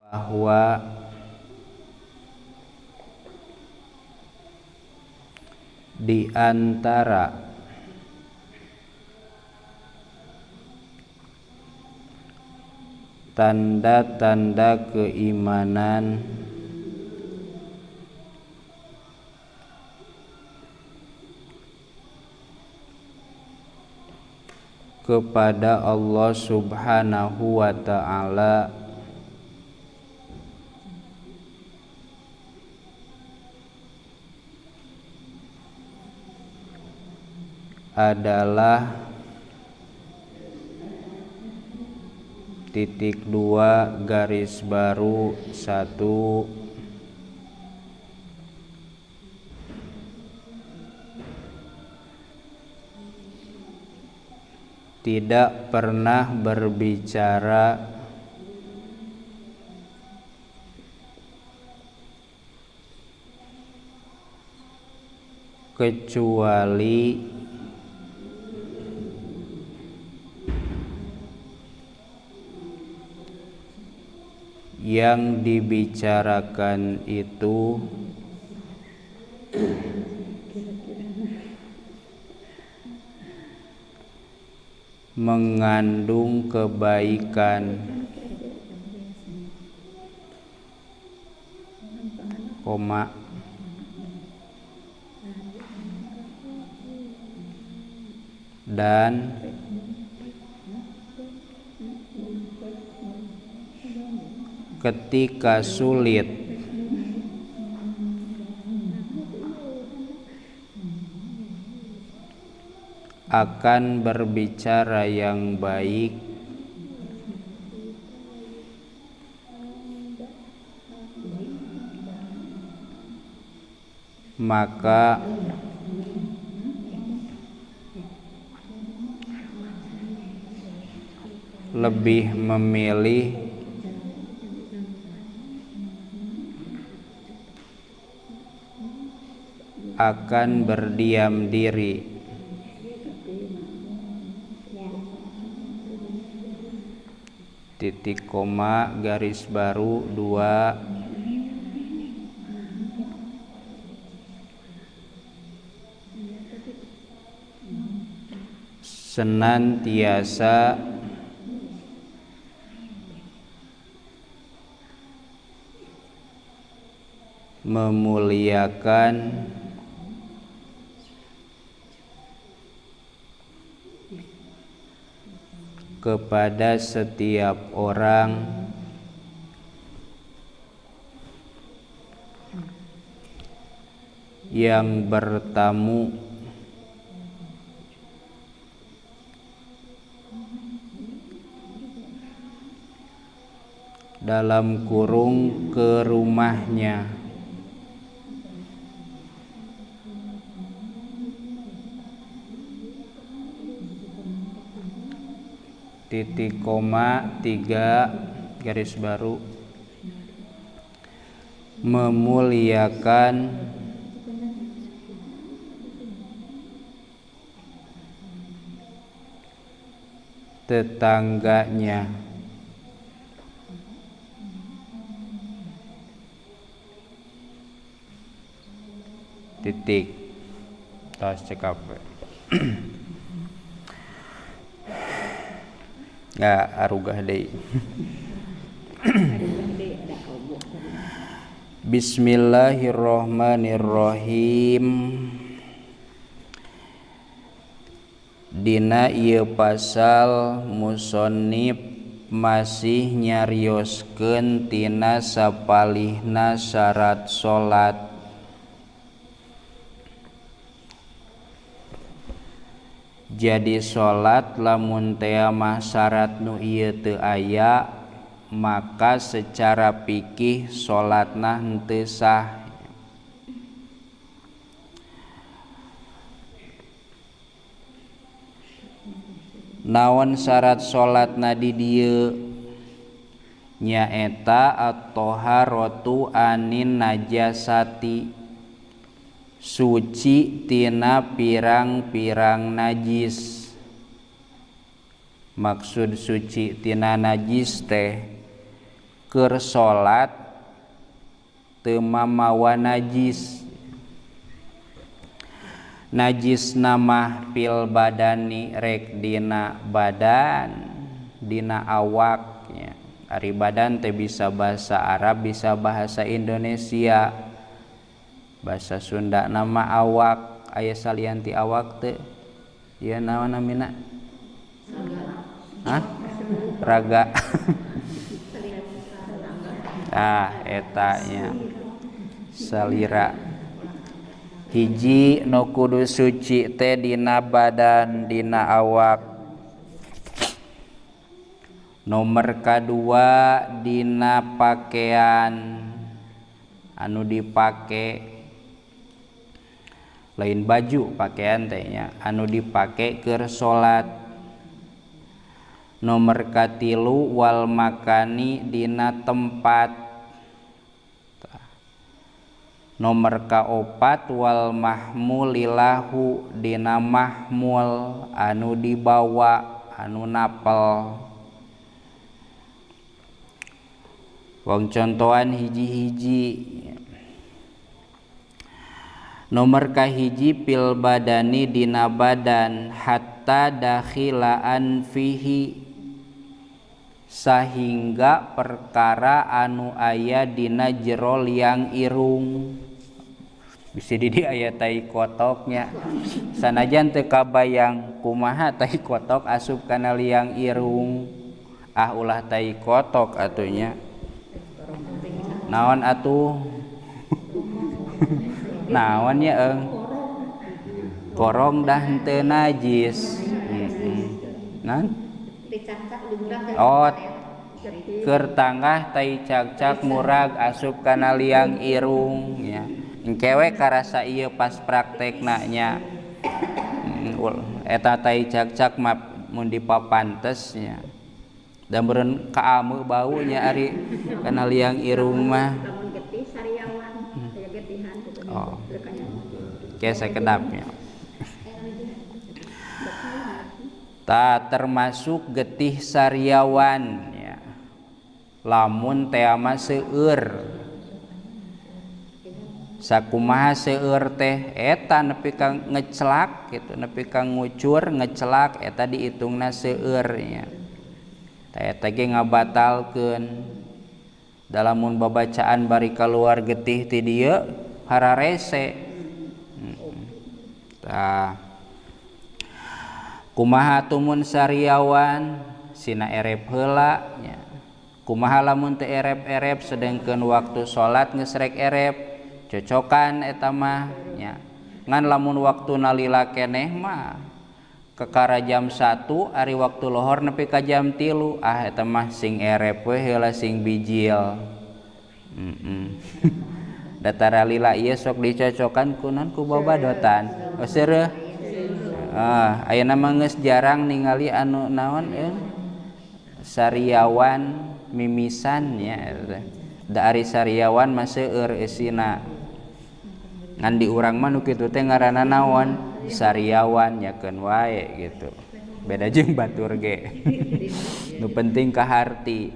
bahwa di antara tanda-tanda keimanan kepada Allah Subhanahu wa ta'ala adalah titik 2 garis baru 1 tidak pernah berbicara kecuali yang dibicarakan itu mengandung kebaikan, dan ketika sulit akan berbicara yang baik, maka lebih memilih akan berdiam diri. Titik koma garis baru 2 senantiasa memuliakan kepada setiap orang yang bertamu dalam kurung ke rumahnya. Titik koma 3 garis baru memuliakan tetangganya. Titik tas cekape nggak arugah deui. Bismillahirrahmanirrahim. Dina ieu pasal musannif masih nyarioskeun tina sapalihna syarat salat. Jadi salat lamun tea mah syarat nu ieu teu aya, maka secara fikih salatna henteu sah. Naon syarat salatna di dieu? Nyaeta at-thaharatu anin najasati, suci tina pirang-pirang najis. Maksud suci tina najis teh keur salat teu mamawa najis. Najis nama fil badani rek dina badan, dina awaknya. Ari badan teh bisa bahasa Arab, bisa bahasa Indonesia. Bahasa Sunda nama awak, aya salianti awak teh. Ieu naon namina? Hah? Raga. Eta nya. Salira. Hiji nu kudu suci teh dina badan, dina awak. Nomor kadua dina pakaian anu dipake, lain baju pakaian teh nya anu dipake keur salat. Nomor katilu wal makani dina tempat. Nomor kaopat wal mahmulilahu dina mahmul anu dibawa, anu napel. Wong contohan hiji-hiji. Nomor kahiji pil badani dina badan hatta dakhilaan fihi sahingga perkara anu aya dina jero liang irung. Bisa di aya tai kotoknya. Sanajan teu kabayang kumaha tai kotok asup kana liang irung. Ulah tai kotok atunya. Naon atuh? Naon ya korong dah henteu najis. Nan? Oh, keur tanggah tai cak-cak murag asup kana liang irung ya. Engkewe karasa ieu pas praktekna nya. Eta tai cak-cak mah mun dipapantes nya. Da meureun kaameu bau nya ari kana liang irung mah. Oh. Oke, sakedapnya. Termasuk getih sariawan ya. Lamun teh mah seueur. Sakumaha seueur teh eta nepi ka ngecelak gitu, nepi ka ngucur ngecelak eta dihitungna seueur nya. Tah eta ge ngabatalkeun. Dalamun babacaan bari kaluar getih ti dieu hararese. Tah kumaha tumun sariawan sina erep heula nya. Kumaha lamun teu erep-erep sedengkeun waktu salat geus rek erep, cocokan eta mah nya. Ngan lamun waktuna lila keneh mah kekara jam 1 ari waktu lohor nepi ka jam 3 eta mah sing erep we heula sing bijil. Datara lila ieu sok dicocokan kunaon ku babadotan. Seureut. Ayeuna mah geus jarang ningali anu naon sariawan mimisan nya. Da ari sariawan mah seueur eusina. Ngan di urang mah nu kitu teh ngaranna naon? Sariawan nyakeun wae gitu. Beda jeung batur ge. Nu penting kaharti.